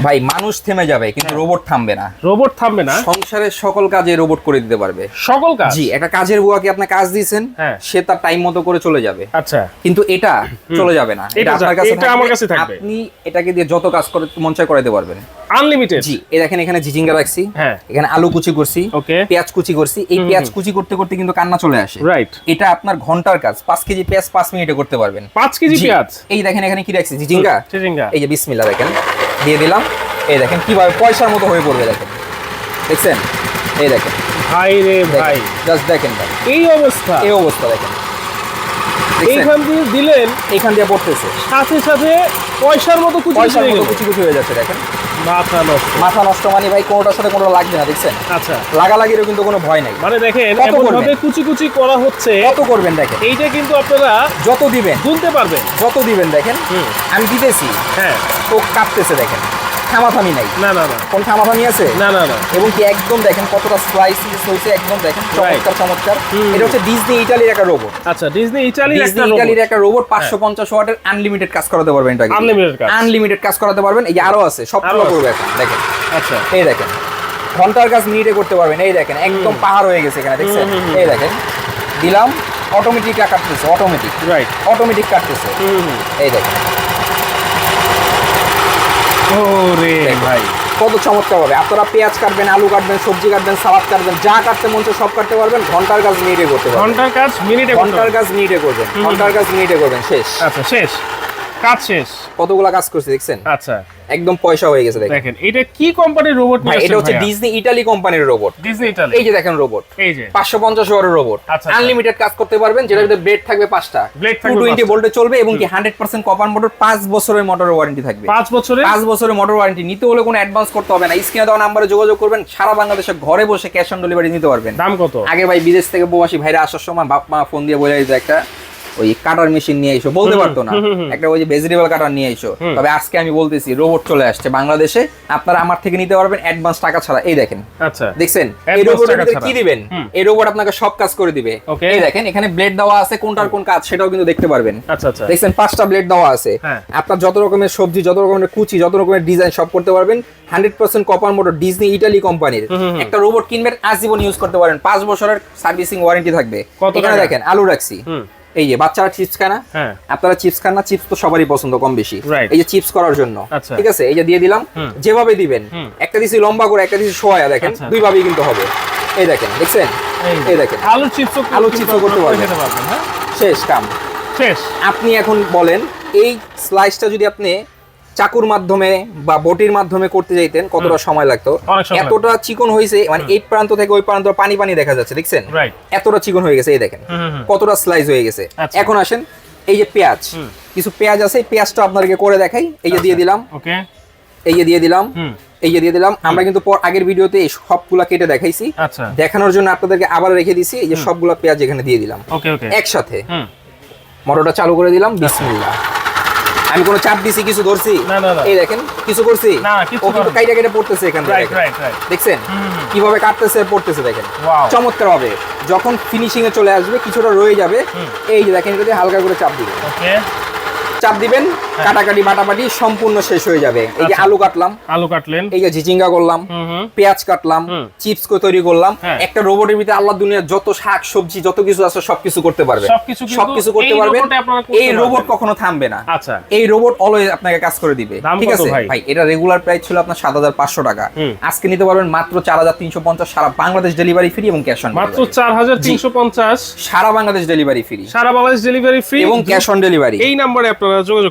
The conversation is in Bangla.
ভাই মানুষ থেমে যাবে কিন্তু রোবট থামবে না। রোবট থামবে না, সংসারের সকল কাজে রোবট করে দিতে পারবে। সকল কাজ? জি, একটা কাজের বুয়াকে আপনি কাজ দিয়েছেন, হ্যাঁ, সে তার টাইম মতো করে চলে যাবে। আচ্ছা, কিন্তু এটা চলে যাবে না, এটা আপনার কাছে এটা আমার কাছে থাকবে। আপনি এটাকে দিয়ে যত কাজ করে মন চায় করাতে পারবেন, আনলিমিটেড। জি, এই দেখেন এখানে জিজিঙ্গা রাখছি, হ্যাঁ, এখানে আলু কুচি করছি, ওকে, পেঁয়াজ কুচি করছি। এই পেঁয়াজ কুচি করতে করতে কিন্তু কান্না চলে আসে, রাইট। এটা আপনার ঘন্টার কাজ। 5 কেজি পেঁয়াজ 5 মিনিটে করতে পারবেন। 5 কেজি পেঁয়াজ? এই দেখেন এখানে কি রাখছি, জিজিঙ্গা। এই যে বিসমিল্লাহ দেখেন দিয়ে দিলাম, এই দেখেন কিভাবে পয়সার মতো হয়ে পড়বে, দেখেন, দেখছেন, এই দেখেন ভাই রে ভাই, জাস্ট দেখেন ভাই, এই অবস্থা, এই অবস্থা দেখেন, এইখান দিয়ে দিলেন, এইখান দিয়ে পড়তেছে, সাথে সাথে পয়সার মতো কুচি কুচি হয়ে যাচ্ছে। দেখেন মাথা নষ্ট মানে ভাই কোনোটার সাথে কোনোটা লাগবে না, দেখছেন। আচ্ছা, লাগালাগিরও কিন্তু কোনো ভয় নাই। মানে দেখেন এমন ভাবে কুচি কুচি করা হচ্ছে, কত করবেন দেখেন। এইটা কিন্তু আপনারা যত দিবেন গুনতে পারবেন, যত দিবেন দেখেন। আমি দিতেছি, হ্যাঁ, তো কাঁপতেছে, দেখেন থামাথামি নাই, না না না, কোন থামাথামি আছে, না না না। এবং কি একদম দেখেন কতটা স্লাইসিস হয়েছে, একদম দেখেন চমৎকার চমৎকার। এটা হচ্ছে ডিজনি ইটালির একটা রোবট। আচ্ছা, ডিজনি ইটালির একটা রোবট 550 ওয়াটের আনলিমিটেড কাজ করাতে পারবেন। এটাকে আনলিমিটেড কাজ করাতে পারবেন। এই যে আরো আছে, সবগুলো করবে এখন, দেখেন। আচ্ছা, এই দেখেন ঘন্টার কাজ মিনিটে করতে পারবেন। এই দেখেন একদম পাহাড় হয়ে গেছে এখানে, দেখছেন। এই দেখেন দিলাম, অটোমেটিক কাটতেছে, অটোমেটিক, রাইট, অটোমেটিক কাটতেছে। এই দেখেন, ওরে ভাই কত চমৎকার হবে। আপনারা পেঁয়াজ কাটবেন, আলু কাটবেন, সবজি কাটবেন, সালাদ কাটবেন, যা কাটতে মন চায় সব কাটতে পারবেন। ঘন্টার কাজ মিনিটে করতে পারবেন। ঘন্টার কাজ মিনিটে করবেন, ঘন্টার কাজ মিনিটে করবেন, শেষ। আচ্ছা, শেষ, কাজ শেষ। কতগুলা কাজ করছে দেখছেন। আচ্ছা, একদম পয়সা হয়ে গেছে। দেখেন এটা কি কোম্পানির রোবট? ভাই এটা হচ্ছে ডিজনি ইটালি কোম্পানির রোবট। ডিজনি ইটালি, এই যে দেখেন রোবট, এই যে 550 ওয়াটের রোবট, আনলিমিটেড কাজ করতে পারবেন। যেটার ভিতরে ব্লেড থাকবে 5টা, 220 ভোল্টে চলবে, এবং কি 100% কপার মোটর, 5 বছরের মোটর ওয়ারেন্টি থাকবে। 5 বছরের মোটর ওয়ারেন্টি। নিতে হলে কোনো অ্যাডভান্স করতে হবে না। স্ক্রিনে দেওয়া নম্বরে যোগাযোগ করবেন, সারা বাংলাদেশে ঘরে বসে ক্যাশ অন ডেলিভারি নিতে পারবেন। দাম কত? আগে ভাই বিদেশ থেকে প্রবাসী ভাইরা আসার সময় বাপ মা ফোন দিয়ে বলে দিত একটা ওই কাটার মেশিন নিয়ে এসো, বলতে পারতো না, একটা ওই যে ভেজিটেবল কাটার নিয়ে এসো। তবে আজকে আমি বলতেছি রোবট চলে আসছে বাংলাদেশে, আপনারা আমার থেকে নিতে পারবেন অ্যাডভান্স টাকা ছাড়া। এই দেখেন, আচ্ছা দেখছেন, এই রোবটের ভিতরে কি দিবেন, এই রোবট আপনাকে সব কাজ করে দিবে। এই দেখেন এখানে ব্লেড দেওয়া আছে, কোনটার কোন কাজ সেটাও কিন্তু দেখতে পারবেন। আচ্ছা আচ্ছা, দেখছেন 5টা ব্লেড দেওয়া আছে। আপনার যত রকমের সবজি, যত রকমের কুচি, যত রকমের ডিজাইন সব করতে পারবেন। 100% কপার মোটর, ডিজনি ইটালি কোম্পানির একটা রোবট কিনবেন, আজীবন ইউজ করতে পারেন। 5 বছরের সার্ভিসিং ওয়ারেন্টি থাকবে। এখানে দেখেন আলু রাখছি, এই যে বাচ্চারা চিপস খায় না, আপনারা চিপস খান না, চিপস তো সবারই পছন্দ কম বেশি। এই যে চিপস করার জন্য, ঠিক আছে, এই যে দিয়ে দিলাম, যেভাবে দিবেন, একটা দিছি লম্বা করে, একটা দিছি সোয়া, দেখেন দুই ভাবেই কিন্তু হবে। এই দেখেন, দেখছেন, এই দেখেন আলু চিপস করতে পারবেন। শেষ কাম, শেষ। আপনি এখন বলেন এই স্লাইসটা যদি আপনি চাকুর মাধ্যমে বা বটির মাধ্যমে করতে যাইতেন কতটা সময় লাগতো। এতটা চিকন হয়েছে, মানে এই প্রান্ত থেকে ওই প্রান্ত পানি পানি দেখা যাচ্ছে, দেখছেন, এতটা চিকন হয়ে গেছে। এই দেখেন কতটা স্লাইস হয়ে গেছে। এখন আসেন, এই যে পেঁয়াজ, কিছু পেঁয়াজ আছে, পেঁয়াজটা আপনাদেরকে করে দেখাই। এই যে দিয়ে দিলাম, এই যে দিয়ে দিলাম, এই যে দিয়ে দিলাম। আমরা কিন্তু আগের ভিডিওতে এই সবগুলা কেটে দেখাইছি, দেখানোর জন্য আপনাদেরকে আবার রেখে দিছি। এই যে সবগুলা পেঁয়াজ এখানে দিয়ে দিলাম একসাথে। মোটরটা চালু করে দিলাম, বিসমিল্লাহ। আমি কোনো চাপ দিছি, কিছু ধরছি, এই দেখেন কিছু করছি, ও কিন্তু কাইটা কেটে পড়তেছে এখান থেকে, দেখছেন কিভাবে কাটতেছে পড়তেছে, দেখেন চমৎকার হবে। যখন ফিনিশিং এ চলে আসবে, কিছুটা রয়ে যাবে, এই যে দেখেন এটাতে হালকা করে চাপ দিবেন, চাপ দিবেন, কাটাকাটি বাটাবাটি সম্পূর্ণ শেষ হয়ে যাবে। এই যে আলু কাটলাম, আলু কাটলেন, এই যে জিজিঙ্গা করলাম, পেঁয়াজ কাটলাম, চিপস তৈরি করলাম। একটা রোবটের ভিতরে আল্লাহ দুনিয়ার যত শাক সবজি যত কিছু আছে সবকিছু করতে পারবে, সবকিছু করতে পারবেন। এই রোবট কখনো থামবে না। আচ্ছা, এই রোবট অলওয়েজ আপনাকে কাজ করে দিবে, ঠিক আছে ভাই। এটা রেগুলার প্রাইস ছিল আপনার 7500 টাকা, আজকে নিতে পারবেন মাত্র 4350। সারা বাংলাদেশ ডেলিভারি ফ্রি এবং ক্যাশ অন, মাত্র 4350, সারা বাংলাদেশ ডেলিভারি ফ্রি, সারা বাংলাদেশ ডেলিভারি ফ্রি এবং ক্যাশ অন ডেলিভারি। এই নম্বরে আপনারা যোগাযোগ